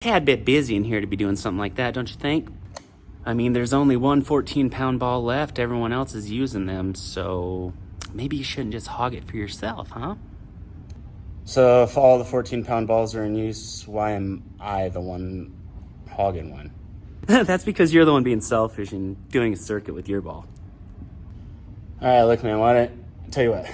tad bit busy in here to be doing something like that, don't you think? I mean, there's only one 14-pound ball left. Everyone else is using them, so maybe you shouldn't just hog it for yourself, huh? So if all the 14-pound balls are in use, why am I the one hogging one? That's because you're the one being selfish and doing a circuit with your ball. All right, look, man, I tell you what.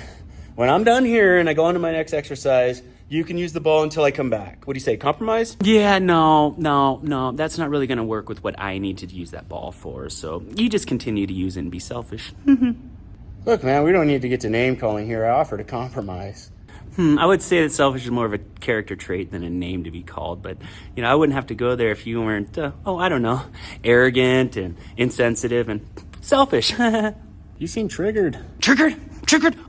When I'm done here and I go on to my next exercise, you can use the ball until I come back. What do you say, compromise? Yeah, no. That's not really going to work with what I need to use that ball for. So you just continue to use it and be selfish. Look, man, we don't need to get to name calling here. I offer to compromise. I would say that selfish is more of a character trait than a name to be called. But, I wouldn't have to go there if you weren't, arrogant and insensitive and selfish. You seem triggered. Triggered?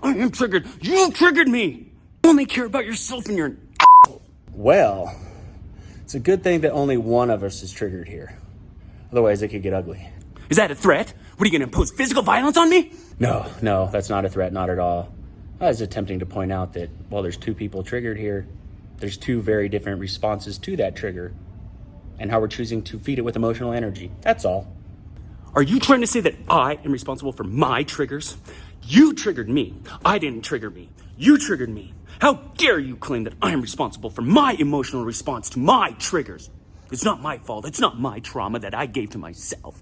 I am triggered. You triggered me. You only care about yourself and you're an asshole. Well, it's a good thing that only one of us is triggered here. Otherwise, it could get ugly. Is that a threat? What, are you going to impose physical violence on me? No, that's not a threat, not at all. I was attempting to point out that while there's two people triggered here, there's two very different responses to that trigger and how we're choosing to feed it with emotional energy. That's all. Are you trying to say that I am responsible for my triggers? You triggered me. I didn't trigger me. You triggered me. How dare you claim that I am responsible for my emotional response to my triggers? It's not my fault. It's not my trauma that I gave to myself.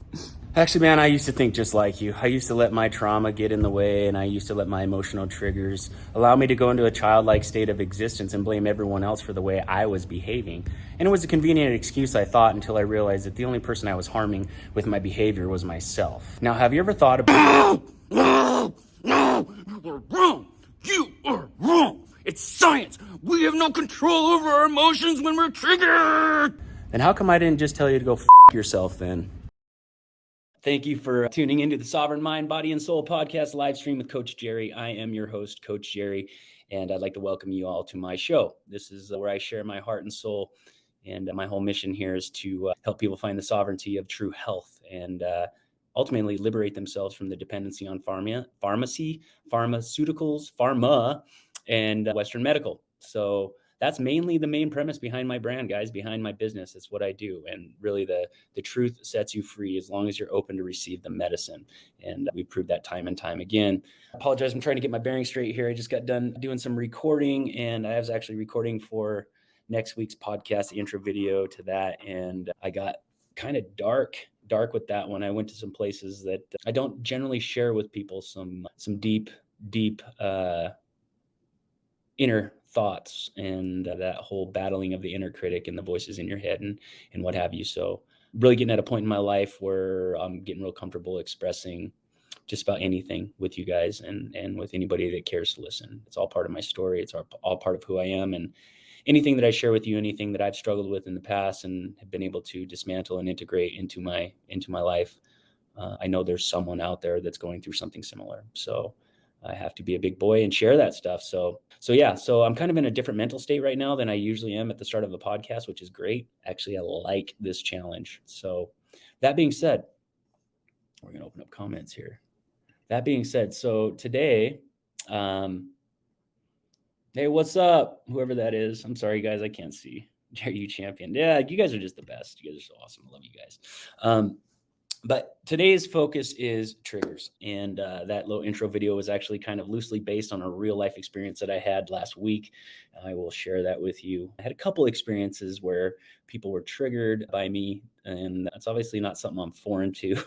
Actually, man, I used to think just like you. I used to let my trauma get in the way, and I used to let my emotional triggers allow me to go into a childlike state of existence and blame everyone else for the way I was behaving. And it was a convenient excuse, I thought, until I realized that the only person I was harming with my behavior was myself. Now, have you ever thought about... No, you are wrong. You are wrong. It's science. We have no control over our emotions when we're triggered. Then how come I didn't just tell you to go f*** yourself then? Thank you for tuning into the Sovereign Mind, Body, and Soul podcast live stream with Coach Jerry. I am your host, Coach Jerry, and I'd like to welcome you all to my show. This is where I share my heart and soul, and my whole mission here is to help people find the sovereignty of true health and ultimately liberate themselves from the dependency on pharmaceuticals, pharma, and Western medical. So that's mainly the main premise behind my brand, guys, behind my business. It's what I do. And really the truth sets you free as long as you're open to receive the medicine. And we proved that time and time again. I apologize. I'm trying to get my bearings straight here. I just got done doing some recording, and I was actually recording for next week's podcast, the intro video to that. And I got kind of dark with that one. I went to some places that I don't generally share with people, some deep inner thoughts and that whole battling of the inner critic and the voices in your head and what have you. So really getting at a point in my life where I'm getting real comfortable expressing just about anything with you guys and with anybody that cares to listen. It's all part of my story. It's all part of who I am, and anything that I share with you, anything that I've struggled with in the past and have been able to dismantle and integrate into my life. I know there's someone out there that's going through something similar. So I have to be a big boy and share that stuff. So I'm kind of in a different mental state right now than I usually am at the start of a podcast, which is great. Actually, I like this challenge. So that being said, we're going to open up comments here. That being said, so today, hey, what's up? Whoever that is. I'm sorry, guys. I can't see. Jerry, you champion. Yeah, you guys are just the best. You guys are so awesome. I love you guys. But today's focus is triggers. And that little intro video was actually kind of loosely based on a real life experience that I had last week. I will share that with you. I had a couple experiences where people were triggered by me, and that's obviously not something I'm foreign to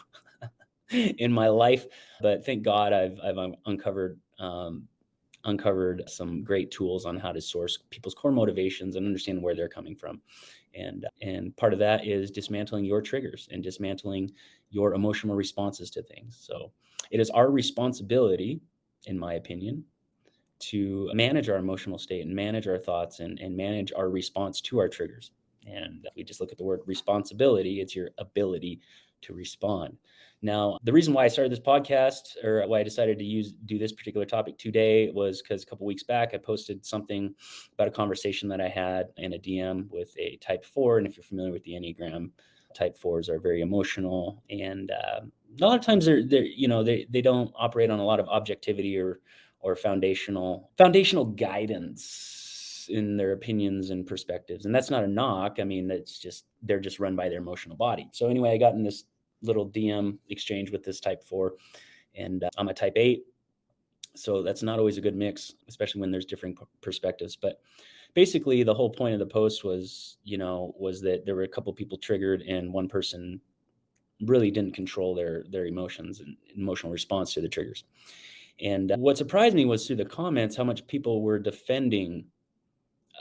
in my life. But thank God I've uncovered some great tools on how to source people's core motivations and understand where they're coming from. And part of that is dismantling your triggers and dismantling your emotional responses to things. So it is our responsibility, in my opinion, to manage our emotional state and manage our thoughts and manage our response to our triggers. And if we just look at the word responsibility, it's your ability to respond. Now, the reason why I started this podcast, or why I decided to do this particular topic today, was because a couple weeks back I posted something about a conversation that I had in a DM with a type 4. And if you're familiar with the Enneagram, type 4s are very emotional, and a lot of times they don't operate on a lot of objectivity or foundational guidance. beliefs and their opinions and perspectives. And that's not a knock. I mean, that's just, they're just run by their emotional body. So anyway, I got in this little DM exchange with this type 4, and I'm a type 8. So that's not always a good mix, especially when there's differing perspectives. But basically the whole point of the post was, was that there were a couple of people triggered, and one person really didn't control their emotions and emotional response to the triggers. And what surprised me was through the comments, how much people were defending,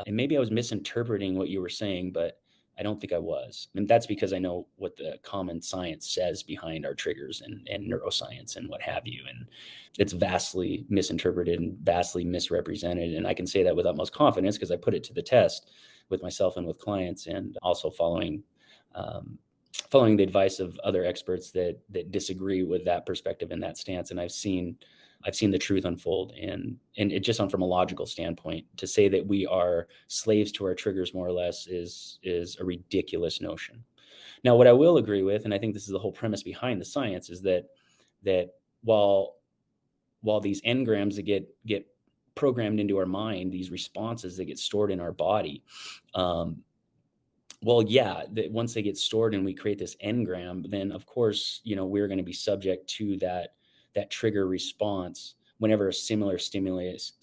and maybe I was misinterpreting what you were saying, but I don't think I was. And that's because I know what the common science says behind our triggers and neuroscience and what have you. And it's vastly misinterpreted and vastly misrepresented. And I can say that with utmost confidence because I put it to the test with myself and with clients, and also following the advice of other experts that disagree with that perspective and that stance. And I've seen the truth unfold, and it just from a logical standpoint, to say that we are slaves to our triggers more or less is a ridiculous notion. Now, what I will agree with, and I think this is the whole premise behind the science, is that while these engrams that get programmed into our mind, these responses that get stored in our body, that once they get stored and we create this engram, then of course, we're going to be subject to that trigger response whenever a similar stimulus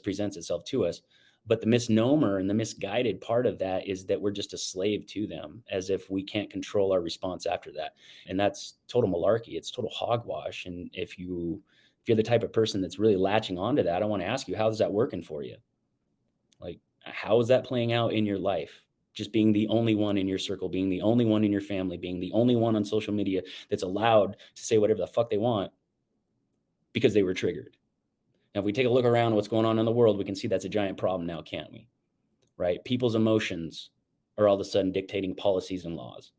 presents itself to us. But the misnomer and the misguided part of that is that we're just a slave to them, as if we can't control our response after that. And that's total malarkey. It's total hogwash. And if you're the type of person that's really latching onto that, I want to ask you, how's that working for you? Like, how is that playing out in your life? Just being the only one in your circle, being the only one in your family, being the only one on social media that's allowed to say whatever the fuck they want because they were triggered. Now, if we take a look around what's going on in the world, we can see that's a giant problem now, can't we? Right? People's emotions are all of a sudden dictating policies and laws.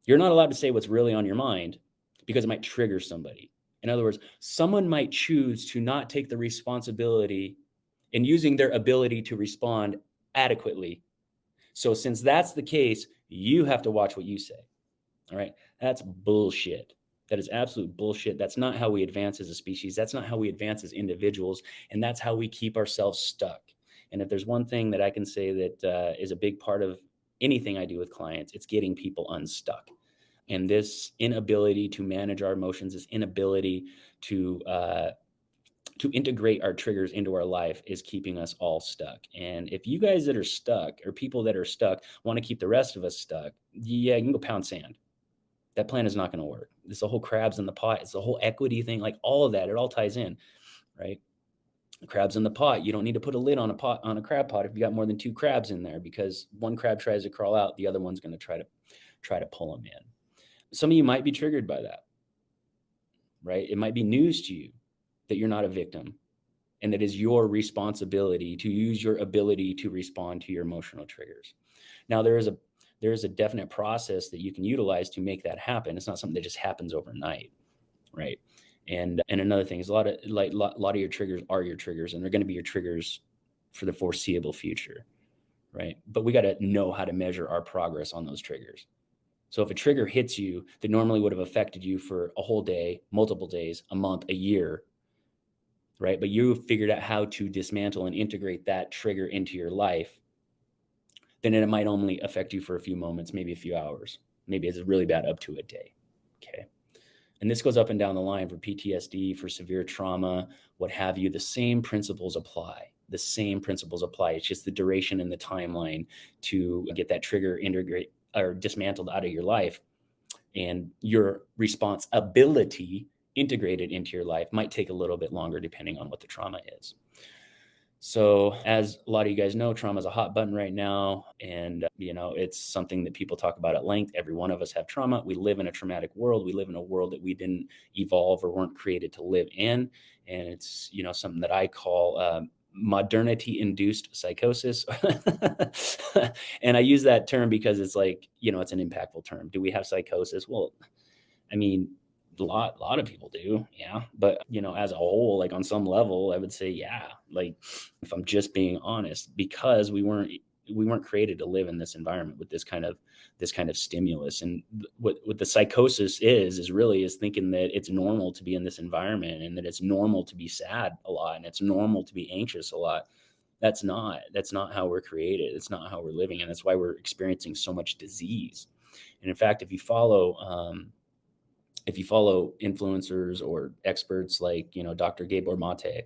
You're not allowed to say what's really on your mind because it might trigger somebody. In other words, someone might choose to not take the responsibility in using their ability to respond adequately. So since that's the case, you have to watch what you say. All right? That's bullshit. That is absolute bullshit. That's not how we advance as a species. That's not how we advance as individuals. And that's how we keep ourselves stuck. And if there's one thing that I can say that is a big part of anything I do with clients, it's getting people unstuck. And this inability to manage our emotions, this inability to integrate our triggers into our life is keeping us all stuck. And if you guys that are stuck, or people that are stuck, want to keep the rest of us stuck, you can go pound sand. That plan is not going to work. It's the whole crabs in the pot. It's the whole equity thing, like all of that. It all ties in, right? Crabs in the pot. You don't need to put a lid on a crab pot if you got more than 2 crabs in there, because one crab tries to crawl out, the other one's going to try to pull them in. Some of you might be triggered by that, right? It might be news to you that you're not a victim, and that is your responsibility to use your ability to respond to your emotional triggers. Now, there is a definite process that you can utilize to make that happen. It's not something that just happens overnight, right? And another thing is a lot of your triggers are your triggers, and they're going to be your triggers for the foreseeable future, right? But we got to know how to measure our progress on those triggers. So if a trigger hits you that normally would have affected you for a whole day, multiple days, a month, a year, right? But you figured out how to dismantle and integrate that trigger into your life, then it might only affect you for a few moments, maybe a few hours, maybe it's really bad up to a day. Okay. And this goes up and down the line for PTSD, for severe trauma, what have you. The same principles apply. It's just the duration and the timeline to get that trigger integrate or dismantled out of your life, and your responsibility integrated into your life might take a little bit longer depending on what the trauma is. So as a lot of you guys know, trauma is a hot button right now. And, it's something that people talk about at length. Every one of us have trauma. We live in a traumatic world. We live in a world that we didn't evolve or weren't created to live in. And it's, something that I call modernity-induced psychosis. And I use that term because it's like, it's an impactful term. Do we have psychosis? Well, I mean, a lot of people do. Yeah. But, as a whole, like on some level, I would say, yeah, like if I'm just being honest, because we weren't created to live in this environment with this kind of stimulus. And what the psychosis is thinking that it's normal to be in this environment, and that it's normal to be sad a lot, and it's normal to be anxious a lot. That's not how we're created. It's not how we're living. And that's why we're experiencing so much disease. And in fact, if you follow influencers or experts like, Dr. Gabor Mate,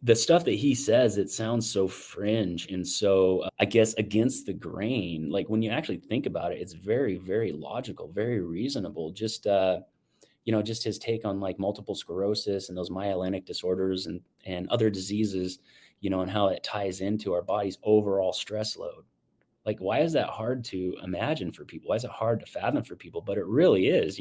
the stuff that he says, it sounds so fringe and so, I guess, against the grain. Like when you actually think about it, it's very, very logical, very reasonable. Just his take on like multiple sclerosis and those myelinic disorders and other diseases, and how it ties into our body's overall stress load. Like, why is that hard to imagine for people? Why is it hard to fathom for people? But it really is.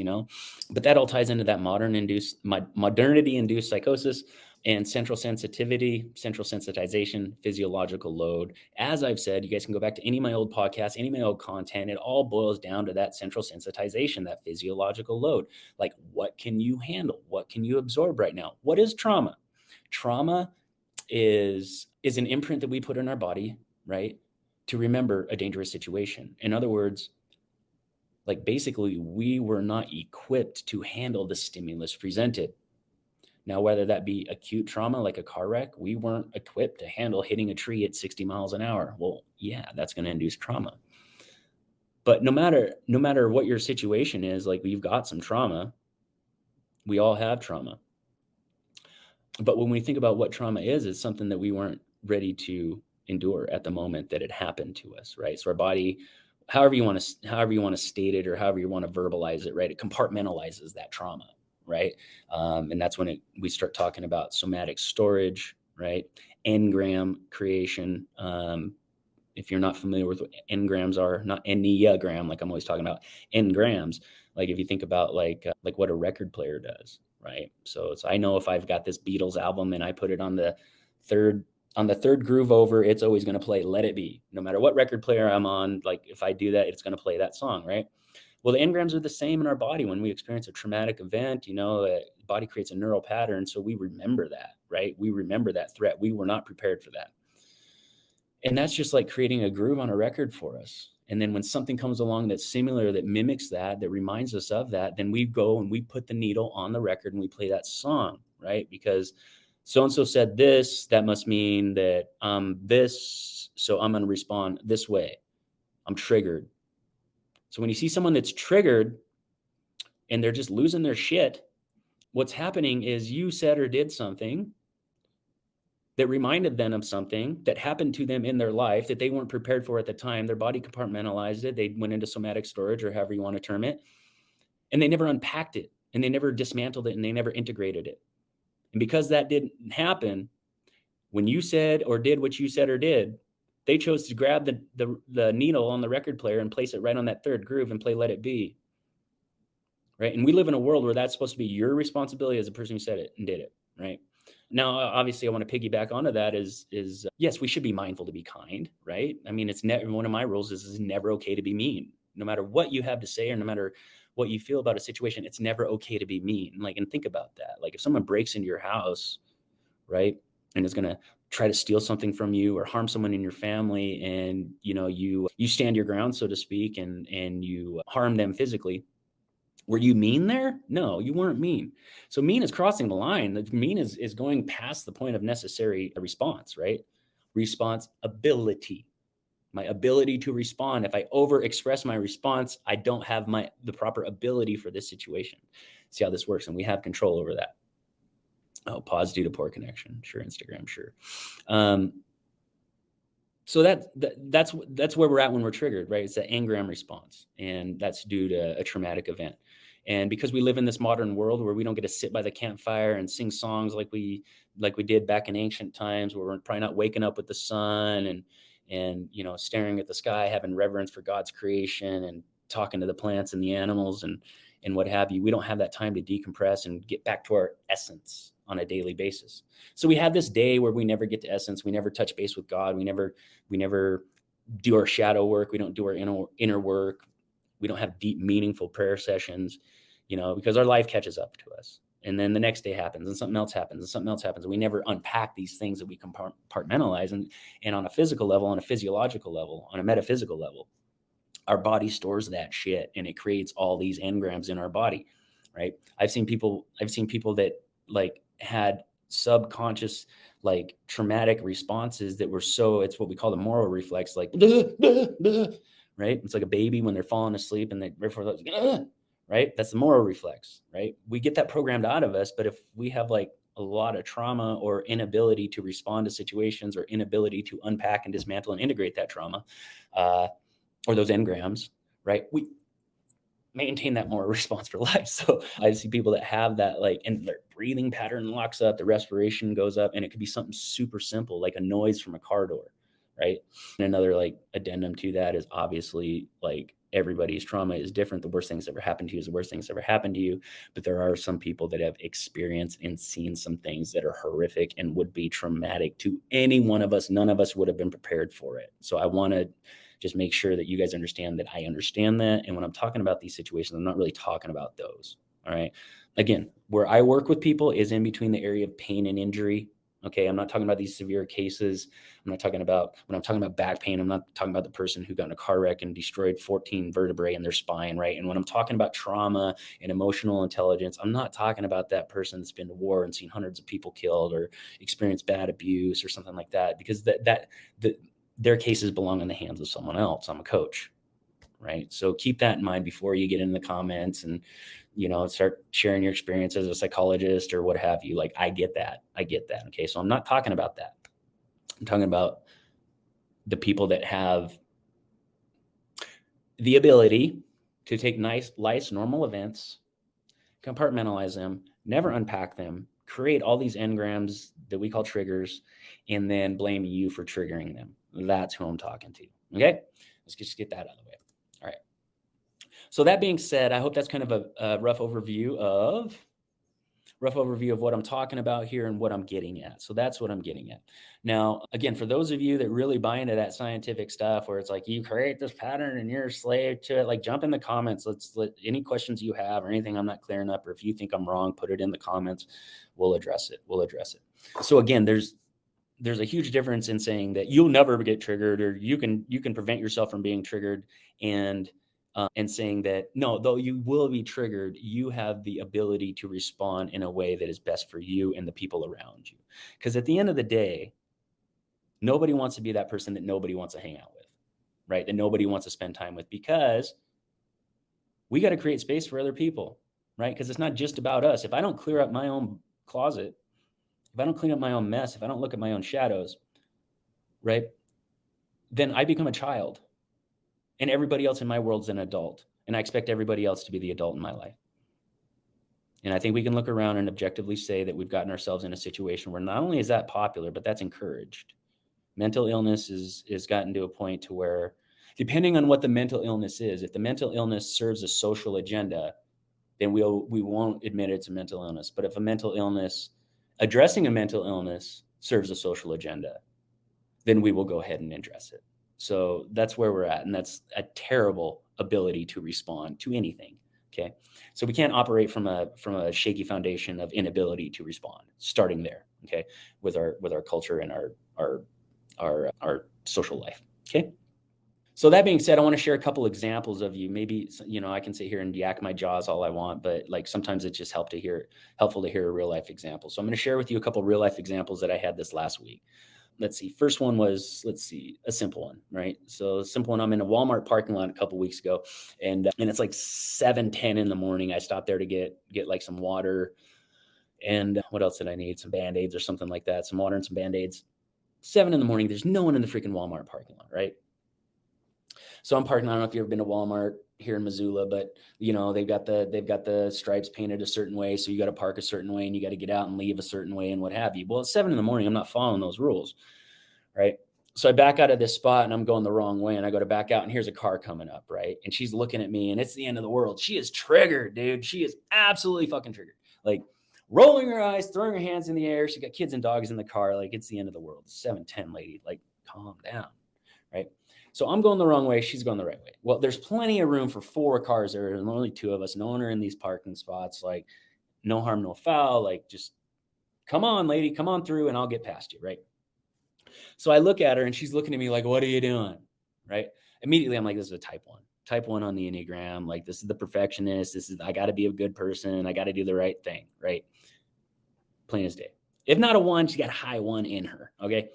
But that all ties into that modernity-induced psychosis and central sensitivity, central sensitization, physiological load. As I've said, you guys can go back to any of my old podcasts, any of my old content. It all boils down to that central sensitization, that physiological load. Like, what can you handle? What can you absorb right now? What is trauma? Trauma is an imprint that we put in our body, right, to remember a dangerous situation. In other words, like basically we were not equipped to handle the stimulus presented. Now, whether that be acute trauma like a car wreck, we weren't equipped to handle hitting a tree at 60 miles an hour. Well, yeah, that's going to induce trauma. But no matter what your situation is, like we've got some trauma. We all have trauma. But when we think about what trauma is, it's something that we weren't ready to endure at the moment that it happened to us, right? So our body, however you want to state it or however you want to verbalize it, right, it compartmentalizes that trauma, right? And that's when we start talking about somatic storage, right? Engram creation. If you're not familiar with what engrams are, not enneagram, like I'm always talking about, engrams. Like if you think about like what a record player does, right? So I know if I've got this Beatles album and I put it on the third groove over, it's always going to play Let It Be. No matter what record player I'm on, like if I do that, it's going to play that song, right? Well, the engrams are the same in our body. When we experience a traumatic event, the body creates a neural pattern. So we remember that, right? We remember that threat. We were not prepared for that. And that's just like creating a groove on a record for us. And then when something comes along that's similar, that mimics that reminds us of that, then we go and we put the needle on the record and we play that song, right? Because so-and-so said this, that must mean that this, so I'm going to respond this way. I'm triggered. So when you see someone that's triggered and they're just losing their shit, what's happening is you said or did something that reminded them of something that happened to them in their life that they weren't prepared for at the time. Their body compartmentalized it. They went into somatic storage, or however you want to term it, and they never unpacked it, and they never dismantled it, and they never integrated it. And because that didn't happen, when you said or did what you said or did, they chose to grab the needle on the record player and place it right on that third groove and play Let It Be. Right? And we live in a world where that's supposed to be your responsibility as a person who said it and did it, right? Now, obviously, I want to piggyback onto that is yes, we should be mindful to be kind, right? I mean, it's one of my rules is it's never okay to be mean. No matter what you have to say or no matter what you feel about a situation, it's never okay to be mean. Like, and think about that. Like if someone breaks into your house, right, and is going to try to steal something from you or harm someone in your family, and you stand your ground, so to speak, and you harm them physically, were you mean there? No, you weren't mean. So mean is crossing the line. The mean is going past the point of necessary response, right? Responsibility, my ability to respond. If I overexpress my response, I don't have the proper ability for this situation. See how this works, and we have control over that. Oh, pause due to poor connection. Sure, Instagram, sure. So that's where we're at when we're triggered, right? It's the engram response, and that's due to a traumatic event. And because we live in this modern world where we don't get to sit by the campfire and sing songs like we did back in ancient times, where we're probably not waking up with the sun and staring at the sky, having reverence for God's creation and talking to the plants and the animals and what have you. We don't have that time to decompress and get back to our essence on a daily basis. So we have this day where we never get to essence. We never touch base with God. We never do our shadow work. We don't do our inner work. We don't have deep, meaningful prayer sessions, because our life catches up to us. And then the next day happens and something else happens and something else happens. And we never unpack these things that we compartmentalize. And on a physical level, on a physiological level, on a metaphysical level, our body stores that shit and it creates all these engrams in our body, right? I've seen people that like had subconscious, like traumatic responses that were so, it's what we call the moral reflex, like, duh, duh, duh, right? It's like a baby when they're falling asleep and they, right? That's the moral reflex, right? We get that programmed out of us, but if we have like a lot of trauma or inability to respond to situations or inability to unpack and dismantle and integrate that trauma, or those engrams, right? We maintain that moral response for life. So I see people that have that, like, and their breathing pattern locks up, the respiration goes up, and it could be something super simple, like a noise from a car door, right? And another like addendum to that is obviously like everybody's trauma is different. The worst things ever happened to you is the worst things ever happened to you. But there are some people that have experienced and seen some things that are horrific and would be traumatic to any one of us. None of us would have been prepared for it. So I want to just make sure that you guys understand that I understand that. And when I'm talking about these situations, I'm not really talking about those. All right. Again, where I work with people is in between the area of pain and injury. Okay. I'm not talking about these severe cases. I'm not talking about, when I'm talking about back pain, I'm not talking about the person who got in a car wreck and destroyed 14 vertebrae in their spine. Right. And when I'm talking about trauma and emotional intelligence, I'm not talking about that person that's been to war and seen hundreds of people killed or experienced bad abuse or something like that, because their cases belong in the hands of someone else. I'm a coach, right? So keep that in mind before you get in the comments and, start sharing your experience as a psychologist or what have you. Like, I get that. Okay. So I'm not talking about that. I'm talking about the people that have the ability to take life's normal events, compartmentalize them, never unpack them, create all these engrams that we call triggers, and then blame you for triggering them. That's who I'm talking to. Okay. Let's just get that out of the way. All right. So that being said, I hope that's kind of a rough overview of what I'm talking about here and what I'm getting at. So that's what I'm getting at. Now, again, for those of you that really buy into that scientific stuff where it's like you create this pattern and you're a slave to it, like jump in the comments. Let any questions you have or anything I'm not clearing up, or if you think I'm wrong, put it in the comments. We'll address it. So again, there's a huge difference in saying that you'll never get triggered or you can prevent yourself from being triggered, and saying that no, though you will be triggered, you have the ability to respond in a way that is best for you and the people around you. Because at the end of the day, nobody wants to be that person that nobody wants to hang out with, right? That nobody wants to spend time with, because we got to create space for other people, right? Because it's not just about us. If I don't clear up my own closet, if I don't clean up my own mess, if I don't look at my own shadows, right, then I become a child. And everybody else in my world is an adult. And I expect everybody else to be the adult in my life. And I think we can look around and objectively say that we've gotten ourselves in a situation where not only is that popular, but that's encouraged. Mental illness is gotten to a point to where, depending on what the mental illness is, if the mental illness serves a social agenda, then we won't admit it's a mental illness. But if addressing a mental illness serves a social agenda, then we will go ahead and address it. So that's where we're at. And that's a terrible ability to respond to anything. Okay. So we can't operate from a shaky foundation of inability to respond, starting there. Okay. With our culture and our social life. Okay. So that being said, I want to share a couple examples of you. Maybe, I can sit here and yak my jaws all I want, but like sometimes it's just helpful to hear a real life example. So I'm going to share with you a couple real life examples that I had this last week. Let's see. First one was, a simple one, right? So a simple one, I'm in a Walmart parking lot a couple weeks ago, and it's like 7:10 in the morning. I stopped there to get like some water, and what else did I need? Some Band-Aids or something like that. Some water and some Band-Aids. 7 in the morning. There's no one in the freaking Walmart parking lot, right? So I'm parking. I don't know if you've ever been to Walmart here in Missoula, but they've got the stripes painted a certain way, so you got to park a certain way and you got to get out and leave a certain way and what have you. Well, at 7 in the morning, I'm not following those rules, right? So I back out of this spot and I'm going the wrong way, and I go to back out, and here's a car coming up, right? And she's looking at me, and it's the end of the world. She is triggered, dude. She is absolutely fucking triggered. Like rolling her eyes, throwing her hands in the air. She got kids and dogs in the car. Like, it's the end of the world. 7:10, lady. Like, calm down, right? So I'm going the wrong way. She's going the right way. Well, there's plenty of room for 4 cars there, and only 2 of us. No one are in these parking spots. Like, no harm, no foul. Like, just come on, lady, come on through, and I'll get past you, right? So I look at her, and she's looking at me like, what are you doing, right? Immediately, I'm like, this is a type 1 on the Enneagram. Like, this is the perfectionist. I got to be a good person. I got to do the right thing, right? Plain as day. If not a 1, she got a high 1 in her, okay?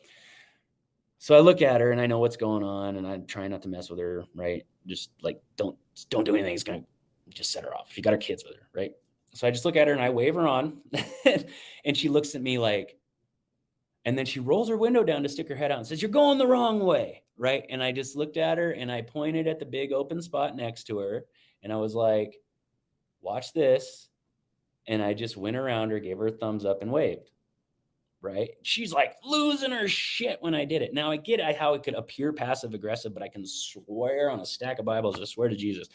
So I look at her and I know what's going on and I'm trying not to mess with her, right? Just like, don't do anything. It's going to just set her off. She got her kids with her, right? So I just look at her and I wave her on and she looks at me like, and then she rolls her window down to stick her head out and says, "You're going the wrong way," right? And I just looked at her and I pointed at the big open spot next to her and I was like, "Watch this." And I just went around her, gave her a thumbs up and waved. Right? She's like losing her shit when I did it. Now I get how it could appear passive aggressive, but I can swear on a stack of Bibles, I swear to Jesus,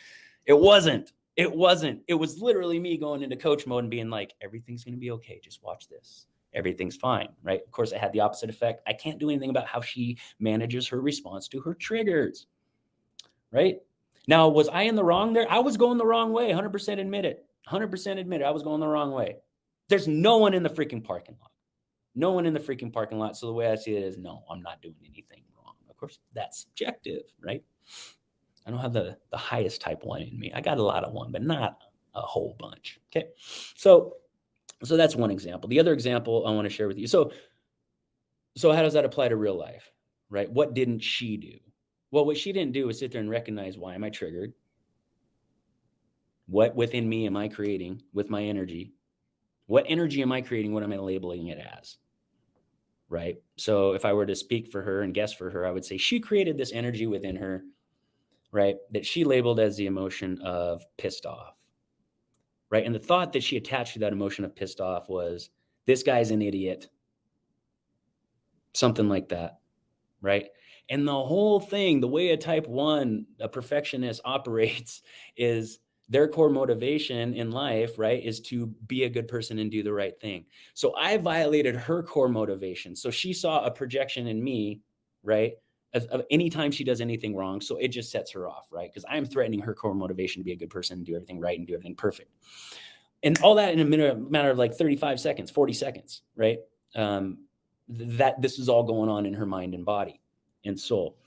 it wasn't. It wasn't. It was literally me going into coach mode and being like, everything's going to be okay. Just watch this. Everything's fine, right? Of course, it had the opposite effect. I can't do anything about how she manages her response to her triggers, right? Now, was I in the wrong there? I was going the wrong way. 100% admit it. 100% admit it. I was going the wrong way. There's no one in the freaking parking lot. No one in the freaking parking lot. So the way I see it is, no, I'm not doing anything wrong. Of course, that's subjective, right? I don't have the highest type 1 in me. I got a lot of 1, but not a whole bunch. Okay. So that's one example. The other example I want to share with you. So how does that apply to real life, right? What didn't she do? Well, what she didn't do is sit there and recognize, why am I triggered? What within me am I creating with my energy? What energy am I creating? What am I labeling it as? Right? So if I were to speak for her and guess for her, I would say she created this energy within her, right, that she labeled as the emotion of pissed off, right? And the thought that she attached to that emotion of pissed off was, this guy's an idiot, something like that, right? And the whole thing, the way a type 1, a perfectionist operates is their core motivation in life, right, is to be a good person and do the right thing. So I violated her core motivation. So she saw a projection in me, right, of anytime she does anything wrong. So it just sets her off, right? Because I'm threatening her core motivation to be a good person and do everything right and do everything perfect. And all that in a matter of like 35 seconds, 40 seconds, right? That this is all going on in her mind and body and soul.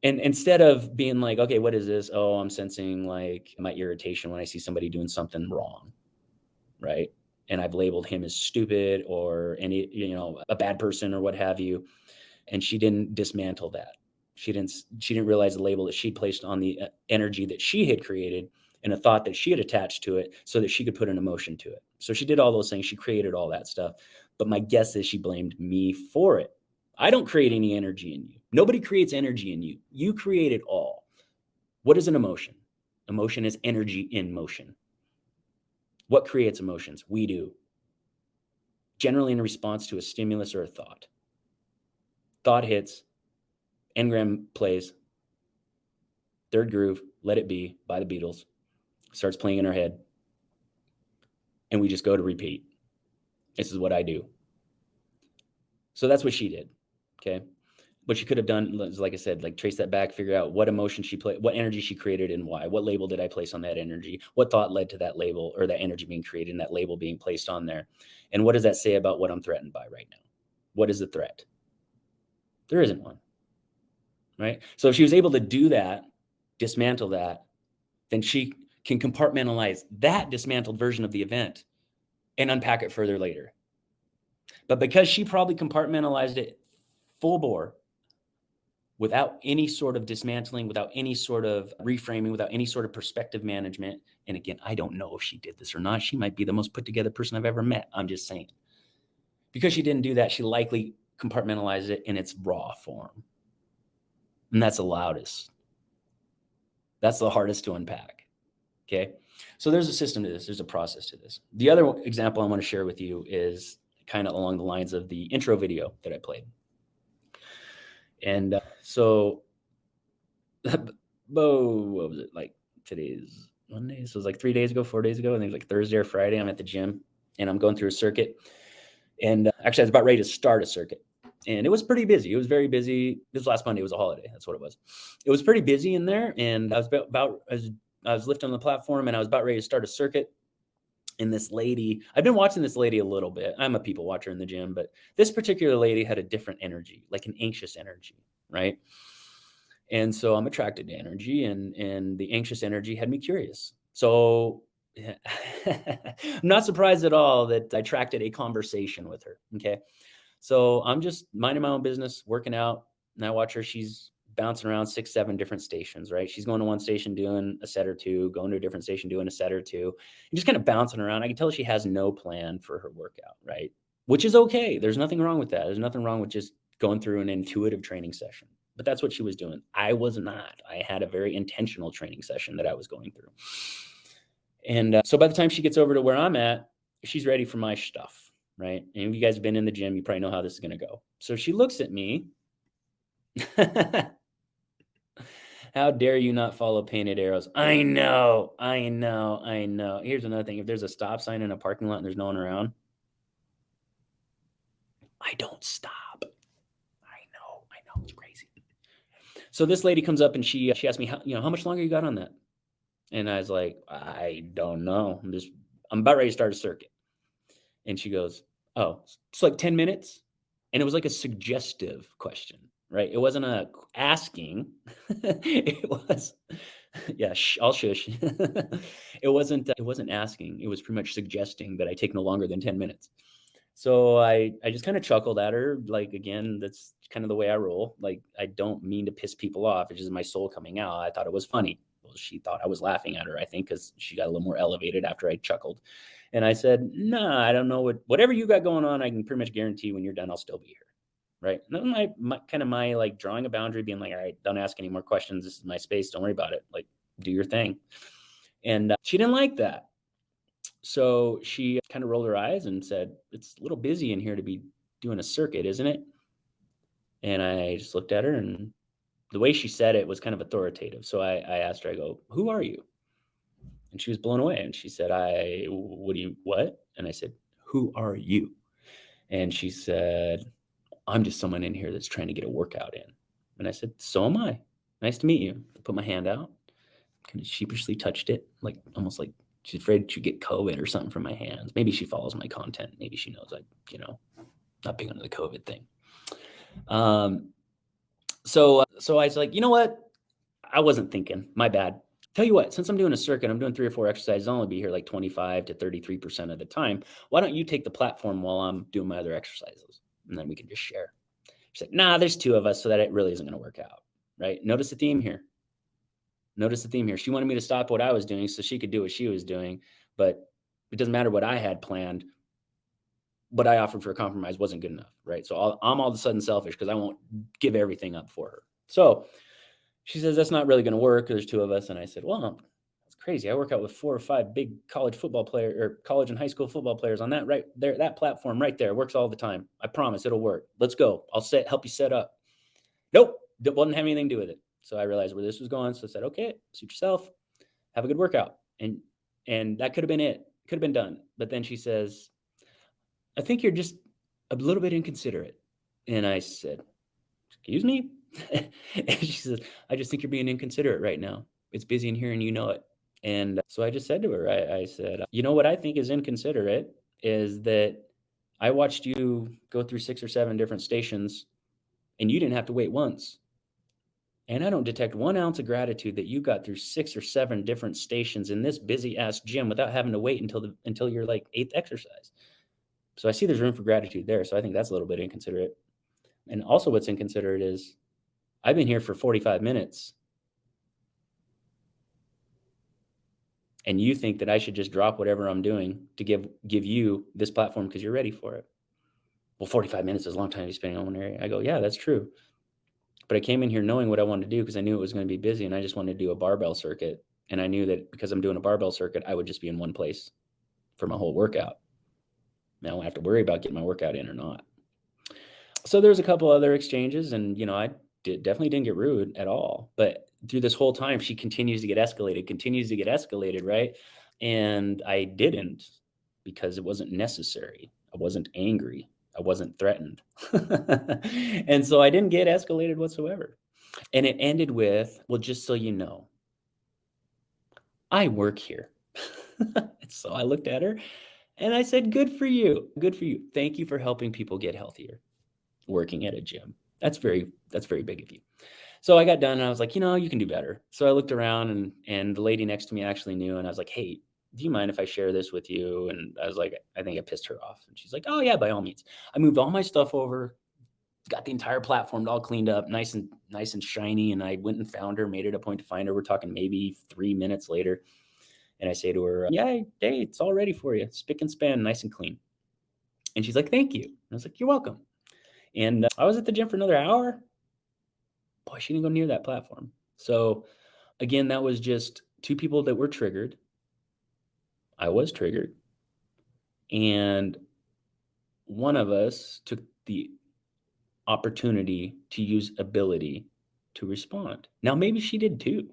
And instead of being like, okay, what is this? Oh, I'm sensing like my irritation when I see somebody doing something wrong, right? And I've labeled him as stupid or a bad person or what have you. And she didn't dismantle that. She didn't realize the label that she placed on the energy that she had created and a thought that she had attached to it so that she could put an emotion to it. So she did all those things. She created all that stuff. But my guess is she blamed me for it. I don't create any energy in you. Nobody creates energy in you. You create it all. What is an emotion? Emotion is energy in motion. What creates emotions? We do. Generally in response to a stimulus or a thought. Thought hits, engram plays, third groove, Let It Be by the Beatles, starts playing in our head, and we just go to repeat. This is what I do. So that's what she did, okay? What she could have done, like I said, like trace that back, figure out what emotion she played, what energy she created and why. What label did I place on that energy? What thought led to that label or that energy being created and that label being placed on there? And what does that say about what I'm threatened by right now? What is the threat? There isn't one, right? So if she was able to do that, dismantle that, then she can compartmentalize that dismantled version of the event and unpack it further later. But because she probably compartmentalized it full bore, without any sort of dismantling, without any sort of reframing, without any sort of perspective management. And again, I don't know if she did this or not. She might be the most put together person I've ever met. I'm just saying. Because she didn't do that, she likely compartmentalized it in its raw form. And that's the loudest. That's the hardest to unpack. Okay. So there's a system to this. There's a process to this. The other example I want to share with you is kind of along the lines of the intro video that I played. And so, what was it? Like today's Monday. So it was like 3 days ago, 4 days ago. I think it was like Thursday or Friday. I'm at the gym and I'm going through a circuit. And actually I was about ready to start a circuit and it was pretty busy. It was very busy. This last Monday was a holiday. That's what it was. It was pretty busy in there. And I was lifting on the platform and I was about ready to start a circuit. And this lady, I've been watching this lady a little bit. I'm a people watcher in the gym, but this particular lady had a different energy, like an anxious energy, right? And so I'm attracted to energy and the anxious energy had me curious. So Yeah. I'm not surprised at all that I attracted a conversation with her. Okay. So I'm just minding my own business, working out, and I watch her. She's bouncing around 6, 7 different stations, right? She's going to one station doing a set or two, going to a different station doing a set or two, and just kind of bouncing around. I can tell she has no plan for her workout, right? Which is okay. There's nothing wrong with that. There's nothing wrong with just going through an intuitive training session. But that's what she was doing. I was not. I had a very intentional training session that I was going through. And so by the time she gets over to where I'm at, she's ready for my stuff, right? And if you guys have been in the gym, you probably know how this is going to go. So she looks at me. How dare you not follow painted arrows? I know, I know, I know. Here's another thing. If there's a stop sign in a parking lot and there's no one around, I don't stop. I know, it's crazy. So this lady comes up and she asked me, how much longer you got on that? And I was like, I don't know. I'm about ready to start a circuit. And she goes, oh, it's like 10 minutes. And it was like a suggestive question, right? It wasn't a asking. It was, yeah, I'll shush. It wasn't asking. It was pretty much suggesting that I take no longer than 10 minutes. So I just kind of chuckled at her. Like, again, that's kind of the way I roll. Like, I don't mean to piss people off. It's just my soul coming out. I thought it was funny. Well, she thought I was laughing at her, I think, because she got a little more elevated after I chuckled. And I said, nah, I don't know whatever you got going on, I can pretty much guarantee when you're done, I'll still be here. Right. And that was my like drawing a boundary, being like, all right, don't ask any more questions. This is my space. Don't worry about it. Like, do your thing. And she didn't like that. So she kind of rolled her eyes and said, it's a little busy in here to be doing a circuit, isn't it? And I just looked at her, and the way she said it was kind of authoritative. So I asked her, I go, who are you? And she was blown away. And she said, what? And I said, who are you? And she said, I'm just someone in here that's trying to get a workout in. And I said, so am I. Nice to meet you. I put my hand out, kind of sheepishly touched it, like almost like she's afraid to get COVID or something from my hands. Maybe she follows my content. Maybe she knows not big into the COVID thing. So I was like, you know what? I wasn't thinking. My bad. Tell you what, since I'm doing a circuit, I'm doing 3 or 4 exercises. I'll only be here like 25 to 33% of the time. Why don't you take the platform while I'm doing my other exercises? And then we can just share. She's like, nah, there's 2 of us, so that it really isn't going to work out. Right? Notice the theme here. She wanted me to stop what I was doing so she could do what she was doing. But it doesn't matter what I had planned. What I offered for a compromise wasn't good enough. Right? So I'm all of a sudden selfish because I won't give everything up for her. So she says, that's not really going to work. There's 2 of us. And I said, well, that's crazy. I work out with 4 or 5 big college and high school football players on that right there. That platform right there works all the time. I promise it'll work. Let's go. I'll help you set up. Nope. It wouldn't have anything to do with it. So I realized where this was going. So I said, okay, suit yourself. Have a good workout. And that could have been it. Could have been done. But then she says, I think you're just a little bit inconsiderate. And I said, excuse me? And she says, I just think you're being inconsiderate right now. It's busy in here and you know it. And so I just said to her, I said, you know what I think is inconsiderate is that I watched you go through 6 or 7 different stations and you didn't have to wait once. And I don't detect 1 ounce of gratitude that you got through 6 or 7 different stations in this busy ass gym without having to wait until your like 8th exercise. So I see there's room for gratitude there. So I think that's a little bit inconsiderate. And also what's inconsiderate is I've been here for 45 minutes and you think that I should just drop whatever I'm doing to give you this platform because you're ready for it. Well, 45 minutes is a long time to be spending on one area. I go, yeah, that's true. But I came in here knowing what I wanted to do because I knew it was going to be busy and I just wanted to do a barbell circuit. And I knew that because I'm doing a barbell circuit, I would just be in one place for my whole workout. Now I don't have to worry about getting my workout in or not. So there's a couple other exchanges and, I definitely didn't get rude at all. But through this whole time, she continues to get escalated, right? And I didn't because it wasn't necessary. I wasn't angry. I wasn't threatened. And so I didn't get escalated whatsoever. And it ended with, well, just so you know, I work here. So I looked at her and I said, good for you. Good for you. Thank you for helping people get healthier working at a gym. That's very big of you. So I got done and I was like, you can do better. So I looked around and the lady next to me actually knew. And I was like, hey, do you mind if I share this with you? And I was like, I think I pissed her off. And she's like, oh yeah, by all means. I moved all my stuff over, got the entire platform all cleaned up, nice and shiny. And I went and found her, made it a point to find her. We're talking maybe 3 minutes later. And I say to her, yeah, hey, it's all ready for you. Spick and span, nice and clean. And she's like, thank you. And I was like, you're welcome. And I was at the gym for another hour. Boy, she didn't go near that platform. So again, that was just two people that were triggered. I was triggered. And one of us took the opportunity to use ability to respond. Now, maybe she did too.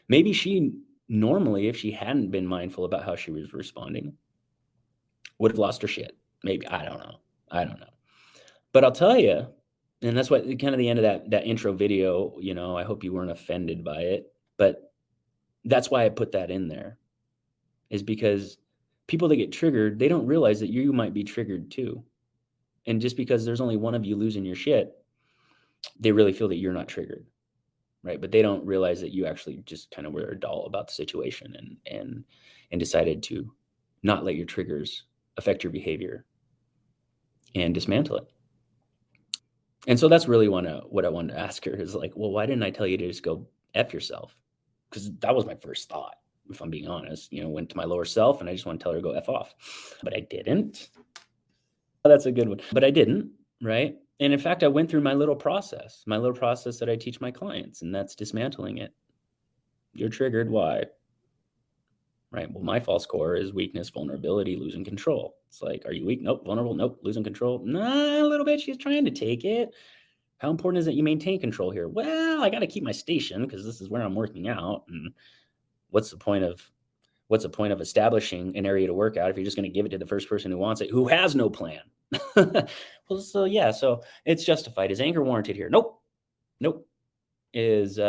Maybe she normally, if she hadn't been mindful about how she was responding, would have lost her shit. Maybe. I don't know. But I'll tell you, and that's what kind of the end of that intro video, I hope you weren't offended by it, but that's why I put that in there, is because people that get triggered, they don't realize that you might be triggered too. And just because there's only one of you losing your shit, they really feel that you're not triggered, right? But they don't realize that you actually just kind of were dull about the situation and decided to not let your triggers affect your behavior and dismantle it. And so that's really what I wanted to ask her is like, well, why didn't I tell you to just go F yourself? Because that was my first thought, if I'm being honest. Went to my lower self and I just want to tell her to go F off. But I didn't. That's a good one. But I didn't, right? And in fact, I went through my little process that I teach my clients, and that's dismantling it. You're triggered. Why? Right. Well, my false core is weakness, vulnerability, losing control. It's like, are you weak? Nope. Vulnerable? Nope. Losing control? Nah, a little bit. She's trying to take it. How important is it you maintain control here? Well, I got to keep my station because this is where I'm working out. And what's the point of establishing an area to work out if you're just going to give it to the first person who wants it, who has no plan? Well, so it's justified. Is anger warranted here? Nope. Is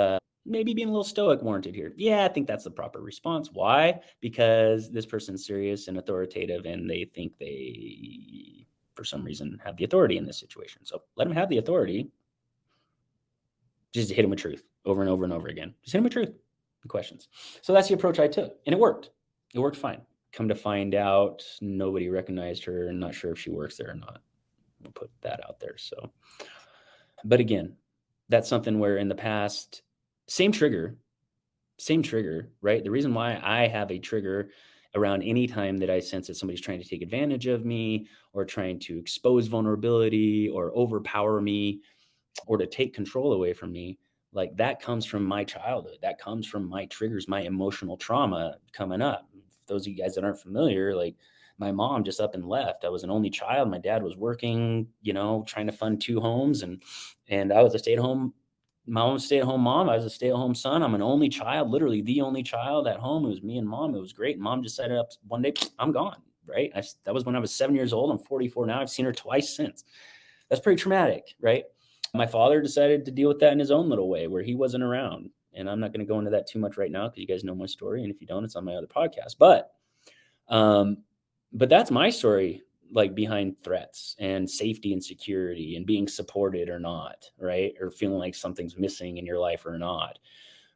maybe being a little stoic warranted here? Yeah, I think that's the proper response. Why? Because this person's serious and authoritative, and they think they, for some reason, have the authority in this situation. So let them have the authority. Just hit them with truth over and over and over again. Just hit them with truth and questions. So that's the approach I took, and it worked. It worked fine. Come to find out, nobody recognized her, and not sure if she works there or not. We'll put that out there. So, but again, that's something where in the past, same trigger, right? The reason why I have a trigger around any time that I sense that somebody's trying to take advantage of me or trying to expose vulnerability or overpower me or to take control away from me, like that comes from my childhood. That comes from my triggers, my emotional trauma coming up. For those of you guys that aren't familiar, like my mom just up and left. I was an only child. My dad was working, trying to fund 2 homes, and I was a stay-at-home. My mom was a stay-at-home mom. I was a stay-at-home son. I'm an only child, literally the only child at home. It was me and mom. It was great. And mom decided up one day, I'm gone. Right. That was when I was 7 years old. I'm 44 now. I've seen her twice since. That's pretty traumatic, right? My father decided to deal with that in his own little way where he wasn't around. And I'm not going to go into that too much right now because you guys know my story. And if you don't, it's on my other podcast. But that's my story, like behind threats and safety and security and being supported or not, right? Or feeling like something's missing in your life or not.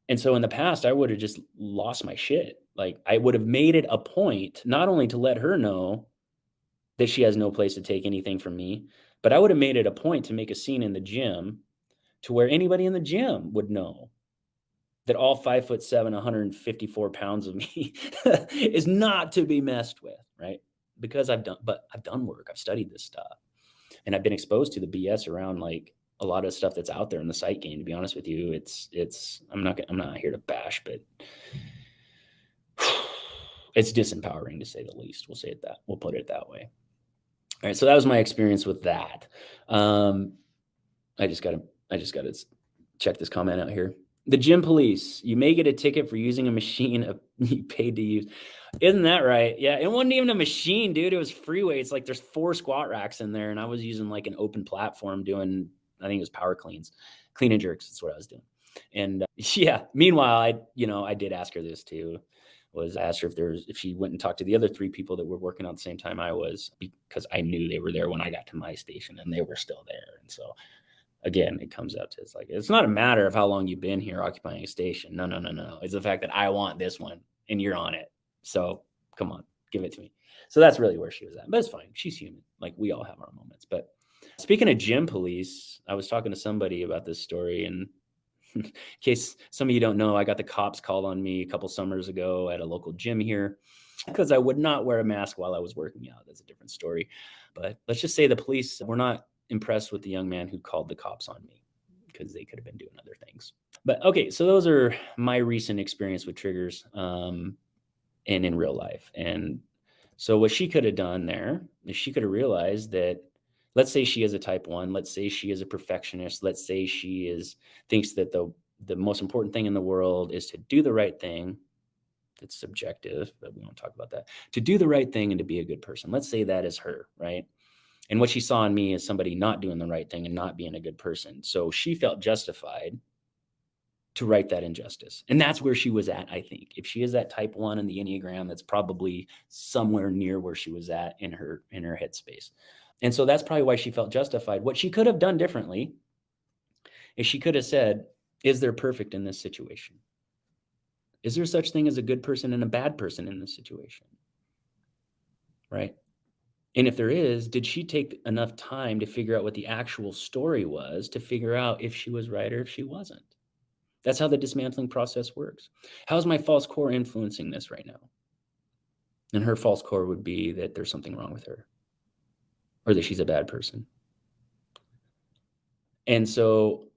And so in the past, I would have just lost my shit. Like I would have made it a point not only to let her know that she has no place to take anything from me, but I would have made it a point to make a scene in the gym to where anybody in the gym would know that all 5'7", 154 pounds of me is not to be messed with, right? Because I've done work, I've studied this stuff, and I've been exposed to the BS around like a lot of stuff that's out there in the psych game. To be honest with you, I'm not here to bash, but it's disempowering to say the least. We'll put it that way. All right, so that was my experience with that. I just gotta check this comment out here. The gym police, you may get a ticket for using a machine you paid to use. Isn't that right? Yeah, it wasn't even a machine, dude. It was free weights. Like there's 4 squat racks in there, and I was using like an open platform doing, I think it was power cleans, clean and jerks. That's what I was doing. And yeah, meanwhile, I did ask her this too. I asked her if she went and talked to the other 3 people that were working on the same time I was, because I knew they were there when I got to my station and they were still there. And so again, it comes out to, it's not a matter of how long you've been here occupying a station. No. It's the fact that I want this one and you're on it. So come on, give it to me. So that's really where she was at. But it's fine. She's human. Like we all have our moments. But speaking of gym police, I was talking to somebody about this story. And in case some of you don't know, I got the cops called on me a couple summers ago at a local gym here because I would not wear a mask while I was working out. That's a different story. But let's just say the police were not impressed with the young man who called the cops on me because they could have been doing other things. But okay, so those are my recent experience with triggers and in real life. And so what she could have done there is she could have realized that, let's say she is a type 1, let's say she is a perfectionist, let's say she thinks that the most important thing in the world is to do the right thing. It's subjective, but we won't talk about that. To do the right thing and to be a good person. Let's say that is her, right? And what she saw in me is somebody not doing the right thing and not being a good person. So she felt justified to right that injustice. And that's where she was at, I think. If she is that type 1 in the Enneagram, that's probably somewhere near where she was at in her headspace. And so that's probably why she felt justified. What she could have done differently is she could have said, is there perfect in this situation? Is there such thing as a good person and a bad person in this situation? Right? And if there is, did she take enough time to figure out what the actual story was to figure out if she was right or if she wasn't? That's how the dismantling process works. How's my false core influencing this right now? And her false core would be that there's something wrong with her or that she's a bad person. And so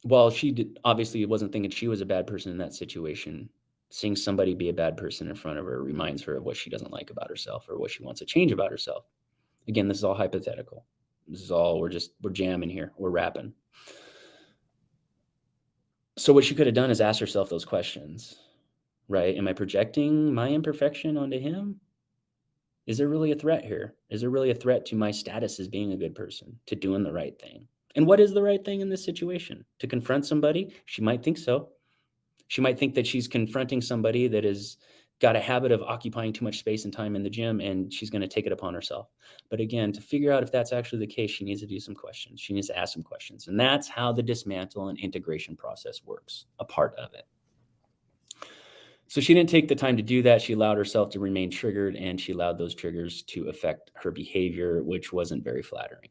while she obviously wasn't thinking she was a bad person in that situation, seeing somebody be a bad person in front of her reminds her of what she doesn't like about herself or what she wants to change about herself. Again, this is all hypothetical. This is all, we're jamming here. We're rapping. So what she could have done is ask herself those questions, right? Am I projecting my imperfection onto him? Is there really a threat here? Is there really a threat to my status as being a good person, to doing the right thing? And what is the right thing in this situation? To confront somebody? She might think so. She might think that she's confronting somebody that has got a habit of occupying too much space and time in the gym, and she's going to take it upon herself. But again, to figure out if that's actually the case, she needs to do some questions. She needs to ask some questions. And that's how the dismantle and integration process works, a part of it. So she didn't take the time to do that. She allowed herself to remain triggered, and she allowed those triggers to affect her behavior, which wasn't very flattering.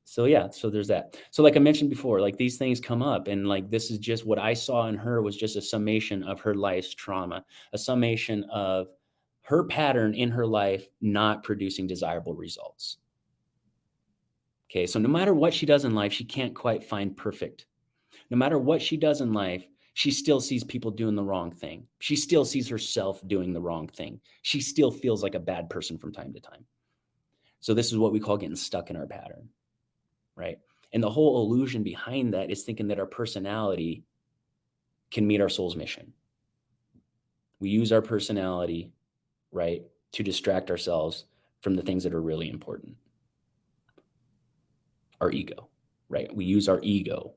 So there's that. So like I mentioned before, like these things come up, and like this is just what I saw in her was just a summation of her life's trauma, a summation of her pattern in her life not producing desirable results. Okay, so no matter what she does in life, she can't quite find perfect. No matter what she does in life, she still sees people doing the wrong thing. She still sees herself doing the wrong thing. She still feels like a bad person from time to time. So this is what we call getting stuck in our pattern. Right? And the whole illusion behind that is thinking that our personality can meet our soul's mission. We use our personality, right, to distract ourselves from the things that are really important. Our ego, right? We use our ego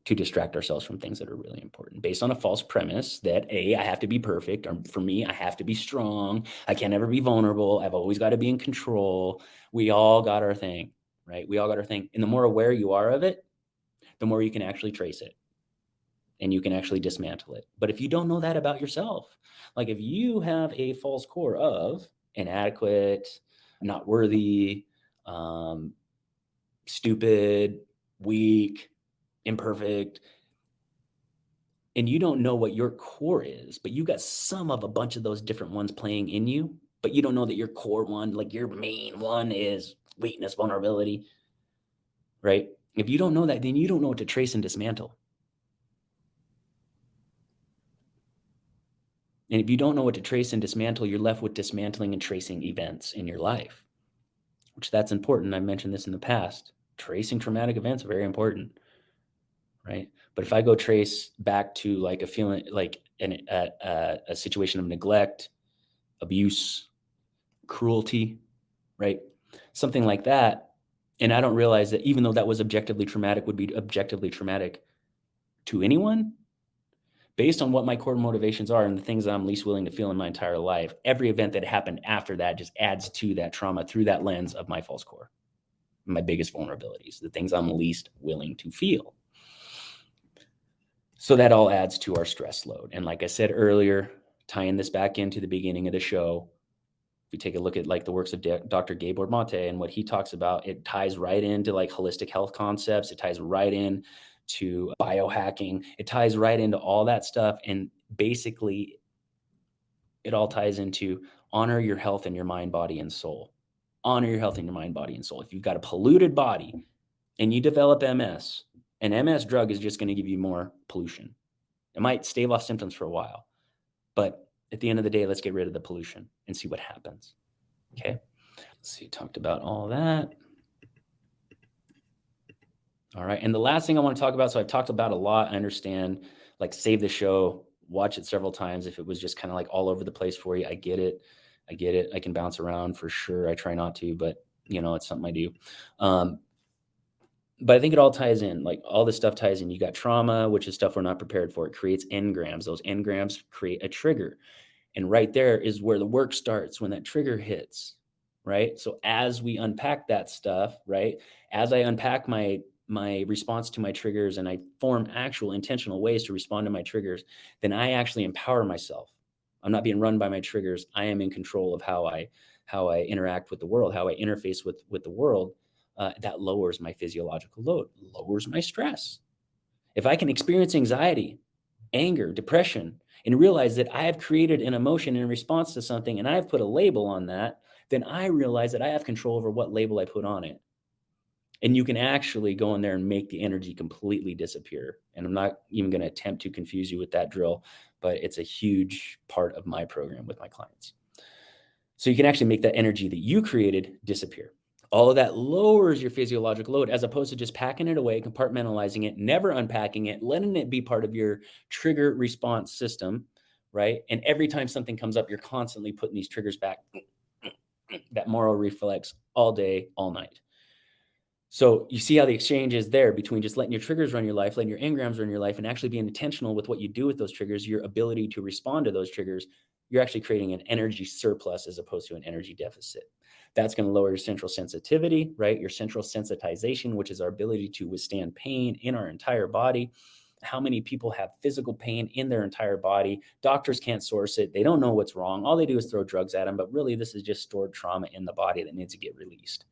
to distract ourselves from things that are really important based on a false premise that I have to be perfect, or for me, I have to be strong. I can't ever be vulnerable. I've always got to be in control. We all got our thing. Right? We all got our thing. And the more aware you are of it, the more you can actually trace it and you can actually dismantle it. But if you don't know that about yourself, like if you have a false core of inadequate, not worthy, stupid, weak, imperfect, and you don't know what your core is, but you got some of a bunch of those different ones playing in you, but you don't know that your core one, like your main one is weakness, vulnerability, right? If you don't know that, then you don't know what to trace and dismantle. And if you don't know what to trace and dismantle, you're left with dismantling and tracing events in your life, which that's important. I've mentioned this in the past. Tracing traumatic events are very important, right? But if I go trace back to like a feeling, like a situation of neglect, abuse, cruelty, right? Something like that. And I don't realize that even though that was objectively traumatic, would be objectively traumatic to anyone, based on what my core motivations are and the things that I'm least willing to feel in my entire life, every event that happened after that just adds to that trauma through that lens of my false core, my biggest vulnerabilities, the things I'm least willing to feel. So that all adds to our stress load. And like I said earlier, tying this back into the beginning of the show, if we take a look at like the works of Dr. Gabor Mate and what he talks about, it ties right into like holistic health concepts. It ties right in to biohacking. It ties right into all that stuff. And basically it all ties into honor your health in your mind, body, and soul. Honor your health in your mind, body, and soul. If you've got a polluted body and you develop MS, an MS drug is just going to give you more pollution. It might stave off symptoms for a while, but at the end of the day, let's get rid of the pollution and see what happens. Okay. Let's see, talked about all that. All right. And the last thing I want to talk about, so I've talked about a lot. I understand, like, save the show, watch it several times. If it was just kind of like all over the place for you, I get it. I get it. I can bounce around for sure. I try not to, but it's something I do. But I think it all ties in, like all this stuff ties in. You got trauma, which is stuff we're not prepared for. It creates engrams. Those engrams create a trigger. And right there is where the work starts, when that trigger hits, right? So as we unpack that stuff, right? As I unpack my response to my triggers and I form actual intentional ways to respond to my triggers, then I actually empower myself. I'm not being run by my triggers. I am in control of how I interact with the world, how I interface with the world. That lowers my physiological load, lowers my stress. If I can experience anxiety, anger, depression, and realize that I have created an emotion in response to something and I've put a label on that, then I realize that I have control over what label I put on it. And you can actually go in there and make the energy completely disappear. And I'm not even going to attempt to confuse you with that drill, but it's a huge part of my program with my clients. So you can actually make that energy that you created disappear. All of that lowers your physiological load, as opposed to just packing it away, compartmentalizing it, never unpacking it, letting it be part of your trigger response system, right? And every time something comes up, you're constantly putting these triggers back, that moral reflex all day, all night. So you see how the exchange is there between just letting your triggers run your life, letting your engrams run your life, and actually being intentional with what you do with those triggers, your ability to respond to those triggers. You're actually creating an energy surplus as opposed to an energy deficit. That's going to lower your central sensitivity, right? Your central sensitization, which is our ability to withstand pain in our entire body. How many people have physical pain in their entire body? Doctors can't source it. They don't know what's wrong. All they do is throw drugs at them. But really, this is just stored trauma in the body that needs to get released.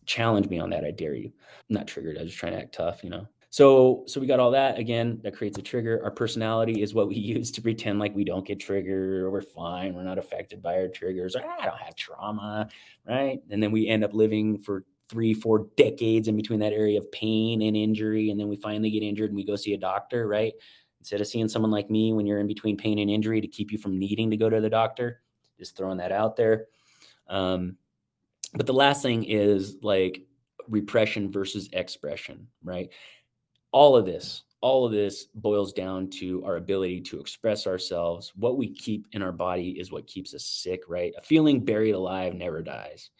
Challenge me on that. I dare you. I'm not triggered. I was just trying to act tough, So we got all that. Again, that creates a trigger. Our personality is what we use to pretend like we don't get triggered, or we're fine, we're not affected by our triggers, or I don't have trauma, right? And then we end up living for 3-4 decades in between that area of pain and injury. And then we finally get injured and we go see a doctor, right? Instead of seeing someone like me when you're in between pain and injury to keep you from needing to go to the doctor. Just throwing that out there. But the last thing is like repression versus expression, right? All of this boils down to our ability to express ourselves. What we keep in our body is what keeps us sick, right? A feeling buried alive never dies.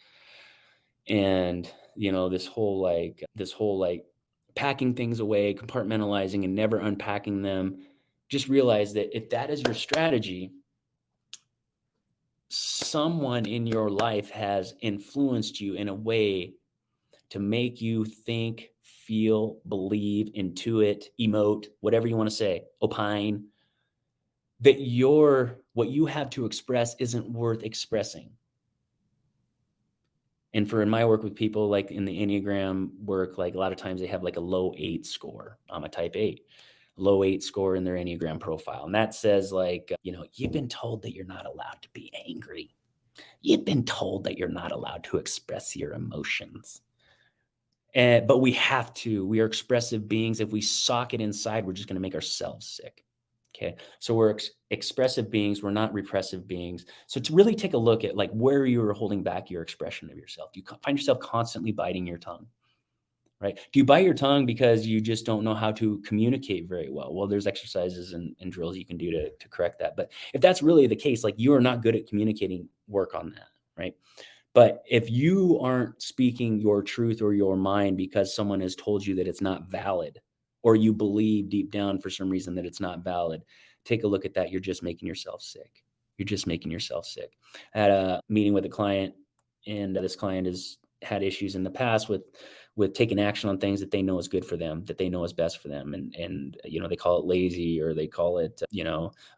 And, this whole packing things away, compartmentalizing and never unpacking them, just realize that if that is your strategy, someone in your life has influenced you in a way to make you think, feel, believe, intuit, emote, whatever you want to say, opine, that what you have to express isn't worth expressing. And in my work with people, like in the Enneagram work, like a lot of times they have like a low 8 score. I'm a type 8. Low 8 score in their Enneagram profile. And that says like, you've been told that you're not allowed to be angry. You've been told that you're not allowed to express your emotions. But we have to. We are expressive beings. If we sock it inside, we're just going to make ourselves sick. Okay. So we're expressive beings. We're not repressive beings. So to really take a look at like where you are holding back your expression of yourself. Do you find yourself constantly biting your tongue? Right? Do you bite your tongue because you just don't know how to communicate very well? Well, there's exercises and drills you can do to correct that. But if that's really the case, like you are not good at communicating, work on that, right? But if you aren't speaking your truth or your mind because someone has told you that it's not valid, or you believe deep down for some reason that it's not valid, take a look at that. You're just making yourself sick. You're just making yourself sick. I had a meeting with a client, and this client has had issues in the past with with taking action on things that they know is good for them, that they know is best for them. And they call it lazy, or they call it,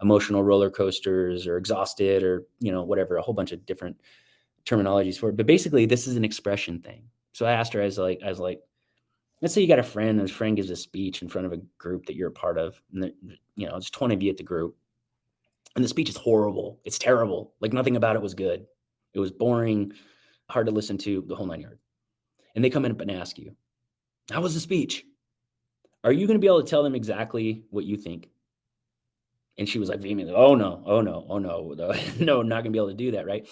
emotional roller coasters, or exhausted, or, whatever, a whole bunch of different terminologies for it. But basically, this is an expression thing. So I asked her, I was like, let's say you got a friend, and his friend gives a speech in front of a group that you're a part of, and it's 20 of you at the group, and the speech is horrible. It's terrible. Like, nothing about it was good. It was boring, hard to listen to, the whole 9 yards. And they come in and ask you, how was the speech? Are you going to be able to tell them exactly what you think? And she was like vehemently, oh no, no, not going to be able to do that, right?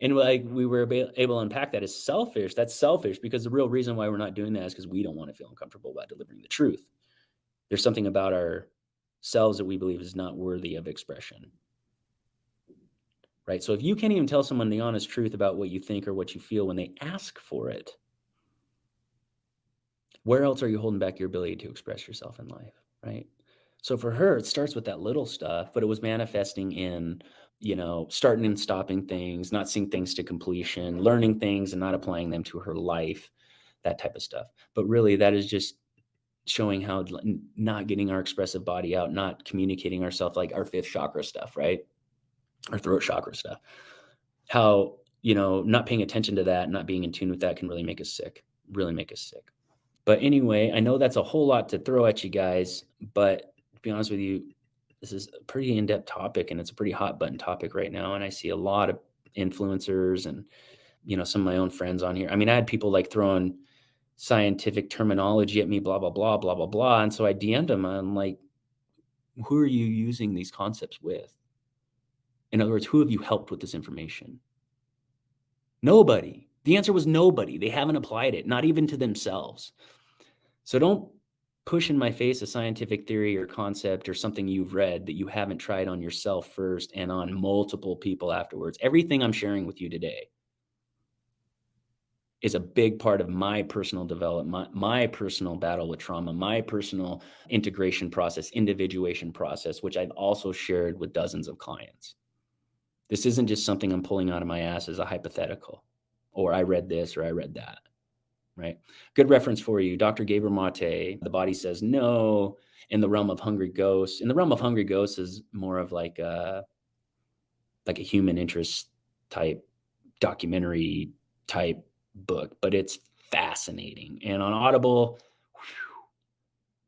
And like, we were able to unpack that as selfish. That's selfish, because the real reason why we're not doing that is because we don't want to feel uncomfortable about delivering the truth. There's something about ourselves that we believe is not worthy of expression, right? So if you can't even tell someone the honest truth about what you think or what you feel when they ask for it, where else are you holding back your ability to express yourself in life, right? So for her, it starts with that little stuff, but it was manifesting in, starting and stopping things, not seeing things to completion, learning things and not applying them to her life, that type of stuff. But really, that is just showing how not getting our expressive body out, not communicating ourselves, like our fifth chakra stuff, right? Our throat chakra stuff. How, not paying attention to that, not being in tune with that can really make us sick, really make us sick. But anyway, I know that's a whole lot to throw at you guys, but to be honest with you, this is a pretty in-depth topic, and it's a pretty hot button topic right now. And I see a lot of influencers and, some of my own friends on here. I mean, I had people like throwing scientific terminology at me, blah, blah, blah, blah, blah, blah. And so I DM'd them. I'm like, who are you using these concepts with? In other words, who have you helped with this information? Nobody. The answer was nobody. They haven't applied it, not even to themselves. So don't push in my face a scientific theory or concept or something you've read that you haven't tried on yourself first and on multiple people afterwards. Everything I'm sharing with you today is a big part of my personal development, my personal battle with trauma, my personal integration process, individuation process, which I've also shared with dozens of clients. This isn't just something I'm pulling out of my ass as a hypothetical, or I read this or I read that, right? Good reference for you, Dr. Gabor Mate, The Body Says No, In the Realm of Hungry Ghosts. In the Realm of Hungry Ghosts is more of like a human interest type documentary type book, but it's fascinating. And on Audible,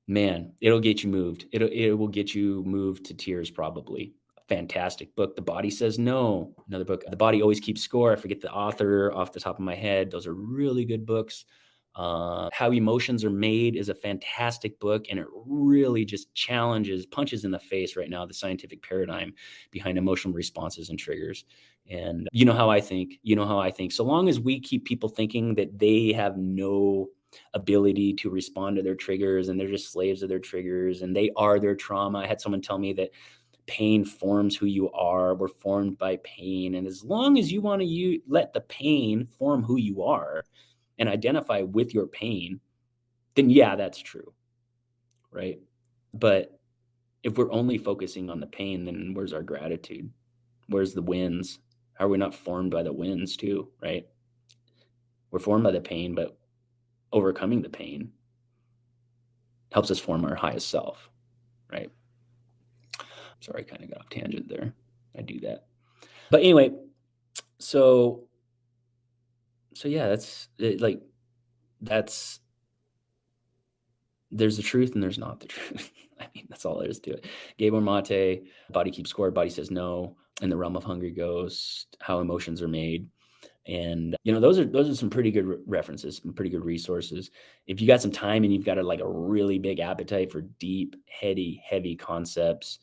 man, it'll get you moved. It will get you moved to tears, probably. Fantastic book. The Body Says No, another book. The Body Always Keeps Score. I forget the author off the top of my head. Those are really good books. How Emotions Are Made is a fantastic book, and it really just punches in the face right now the scientific paradigm behind emotional responses and triggers. And you know how I think. So long as we keep people thinking that they have no ability to respond to their triggers and they're just slaves of their triggers and they are their trauma. I had someone tell me that pain forms who you are. We're formed by pain. And as long as you want to let the pain form who you are and identify with your pain, then yeah, that's true, right? But if we're only focusing on the pain, then where's our gratitude? Where's the wins? How are we not formed by the wins too, right? We're formed by the pain, but overcoming the pain helps us form our highest self, right? Sorry, I kind of got off tangent there. I do that. But anyway, so yeah, that's it, like, there's the truth and there's not the truth. I mean, that's all there is to it. Gabor Mate, Body Keeps Score, Body Says No, In the Realm of Hungry Ghosts, How Emotions Are Made. And, those are some pretty good references, some pretty good resources. If you got some time and you've got a really big appetite for deep, heavy concepts,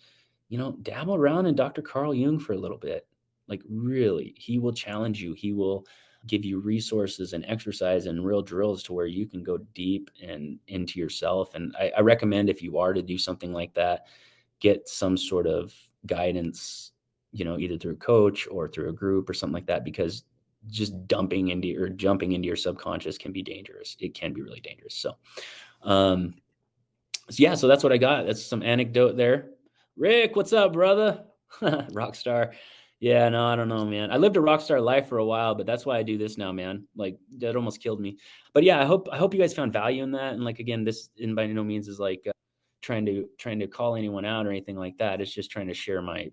dabble around in Dr. Carl Jung for a little bit. Like, really, he will challenge you. He will give you resources and exercise and real drills to where you can go deep and into yourself. And I recommend, if you are to do something like that, get some sort of guidance, either through a coach or through a group or something like that, because just jumping into your subconscious can be dangerous. It can be really dangerous. So yeah, so that's what I got. That's some anecdote there. Rick, what's up, brother? Rockstar. Yeah, no, I don't know, man. I lived a rock star life for a while, but that's why I do this now, man. Like that almost killed me. But yeah, I hope you guys found value in that. And like again, this in by no means is like trying to call anyone out or anything like that. It's just trying to share my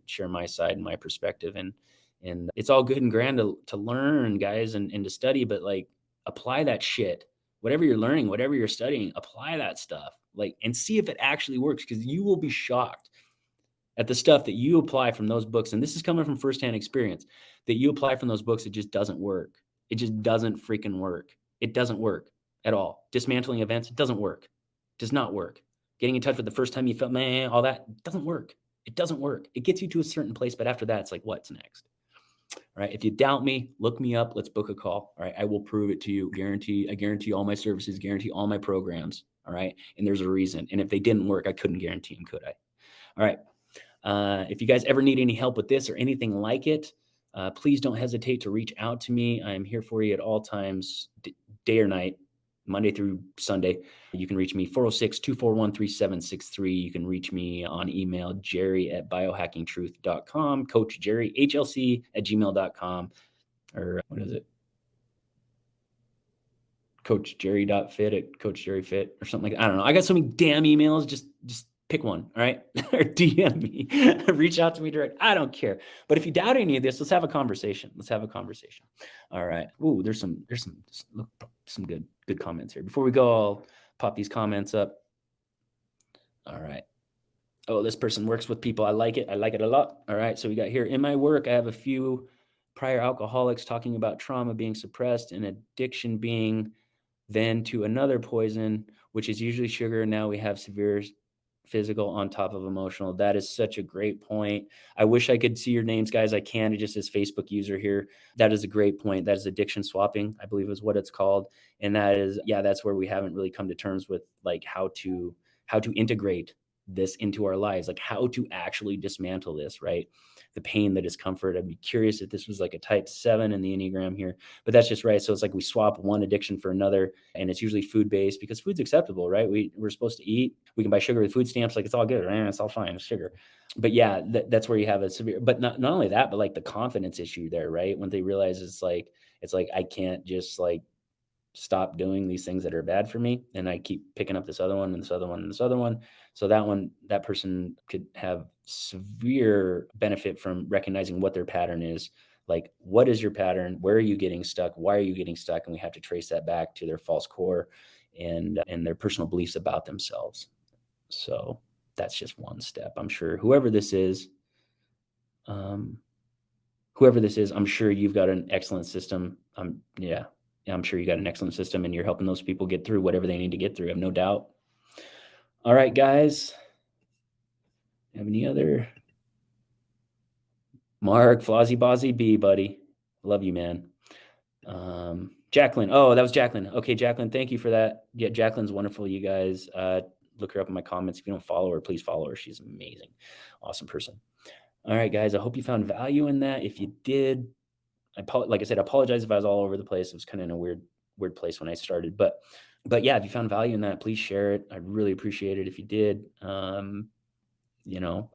side and my perspective. And it's all good and grand to learn, guys, and to study, but like apply that shit. Whatever you're learning, whatever you're studying, apply that stuff. Like and see if it actually works because you will be shocked at the stuff that you apply from those books, and this is coming from firsthand experience, that you apply from those books, it just doesn't work. It just doesn't freaking work. It doesn't work at all. Dismantling events, it doesn't work. It does not work. Getting in touch with the first time you felt, man, all that doesn't work. It doesn't work. It gets you to a certain place, but after that, it's like, what's next? All right. If you doubt me, look me up. Let's book a call. All right. I will prove it to you. I guarantee all my services, guarantee all my programs. All right. And there's a reason. And if they didn't work, I couldn't guarantee them, could I? All right. If you guys ever need any help with this or anything like it, please don't hesitate to reach out to me. I'm here for you at all times, day or night, Monday through Sunday. You can reach me 406-241-3763. You can reach me on email, jerry@biohackingtruth.com, Coach Jerry, HLC@gmail.com, or what is it? CoachJerry.fit at CoachJerryFit or something like that. I don't know. I got so many damn emails. Just pick one, all right? Or DM me, reach out to me direct. I don't care. But if you doubt any of this, let's have a conversation. Let's have a conversation. All right. Ooh, there's some good comments here. Before we go, I'll pop these comments up. All right. Oh, this person works with people. I like it. I like it a lot. All right. So we got here in my work, I have a few prior alcoholics talking about trauma being suppressed and addiction being then to another poison, which is usually sugar. Now we have severe physical on top of emotional. That is such a great point. I wish I could see your names, guys. I can. It just says Facebook user here. That is a great point. That is addiction swapping, I believe is what it's called. And that is, yeah, that's where we haven't really come to terms with like how to integrate this into our lives, like how to actually dismantle this, right? The pain, the discomfort. I'd be curious if this was like a type 7 in the Enneagram here, but that's just right. So it's like we swap one addiction for another, and it's usually food-based because food's acceptable, right? We're supposed to eat. We can buy sugar with food stamps, like it's all good, right? It's all fine, it's sugar. But yeah, that's where you have a severe, but not only that, but like the confidence issue there, right? When they realize it's like I can't just like stop doing these things that are bad for me, and I keep picking up this other one and this other one and this other one. So that person could have severe benefit from recognizing what their pattern is. Like, what is your pattern? Where are you getting stuck? Why are you getting stuck? And we have to trace that back to their false core and their personal beliefs about themselves. So that's just one step. I'm sure whoever this is, I'm sure you've got an excellent system. I'm sure you got an excellent system and you're helping those people get through whatever they need to get through. I have no doubt. All right, guys. Have any other? Mark, Flozzy Bozzy B, buddy. Love you, man. Jacqueline. Oh, that was Jacqueline. Okay, Jacqueline, thank you for that. Yeah, Jacqueline's wonderful, you guys. Look her up in my comments. If you don't follow her, please follow her. She's amazing. Awesome person. All right, guys. I hope you found value in that. If you did, like I said, I apologize if I was all over the place. It was kind of in a weird place when I started. But yeah, if you found value in that, please share it. I'd really appreciate it if you did. A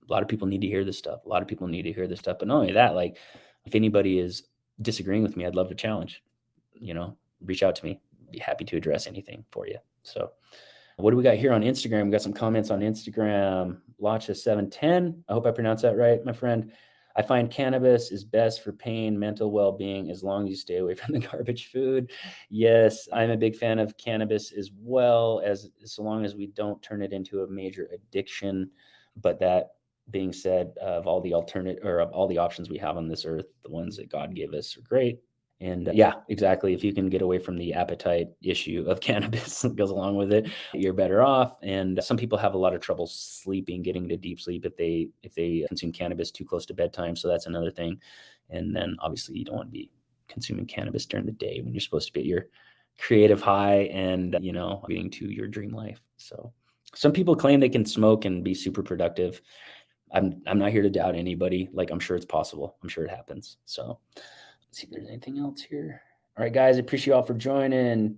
lot of people need to hear this stuff. But not only that, like if anybody is disagreeing with me, I'd love to challenge, reach out to me. Be happy to address anything for you. So what do we got here on Instagram? We got some comments on Instagram. Lacha710. I hope I pronounced that right, my friend. I find cannabis is best for pain, mental well-being, as long as you stay away from the garbage food. Yes, I'm a big fan of cannabis as well, as so long as we don't turn it into a major addiction. But that being said, of all the options we have on this earth, the ones that God gave us are great. And yeah, exactly. If you can get away from the appetite issue of cannabis that goes along with it, you're better off. And some people have a lot of trouble sleeping, getting to deep sleep if they consume cannabis too close to bedtime. So that's another thing. And then obviously you don't want to be consuming cannabis during the day when you're supposed to be at your creative high and, getting to your dream life. So some people claim they can smoke and be super productive. I'm not here to doubt anybody. Like, I'm sure it's possible. I'm sure it happens. So let's see if there's anything else here. All right, guys, I appreciate you all for joining.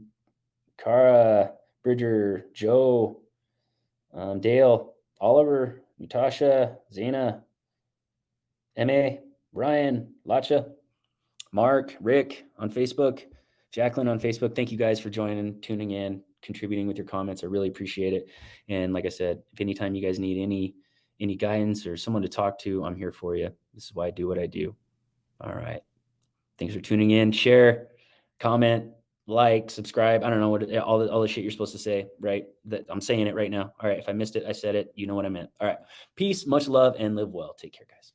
Cara, Bridger, Joe, Dale, Oliver, Natasha, Zena, MA, Ryan, Lacha, Mark, Rick on Facebook, Jacqueline on Facebook. Thank you guys for joining, tuning in, contributing with your comments. I really appreciate it. And like I said, if anytime you guys need any guidance or someone to talk to, I'm here for you. This is why I do what I do. All right. Thanks for tuning in. Share, comment, like, subscribe. I don't know what all the shit you're supposed to say, right? That I'm saying it right now. All right. If I missed it, I said it. You know what I meant. All right. Peace, much love, and live well. Take care, guys.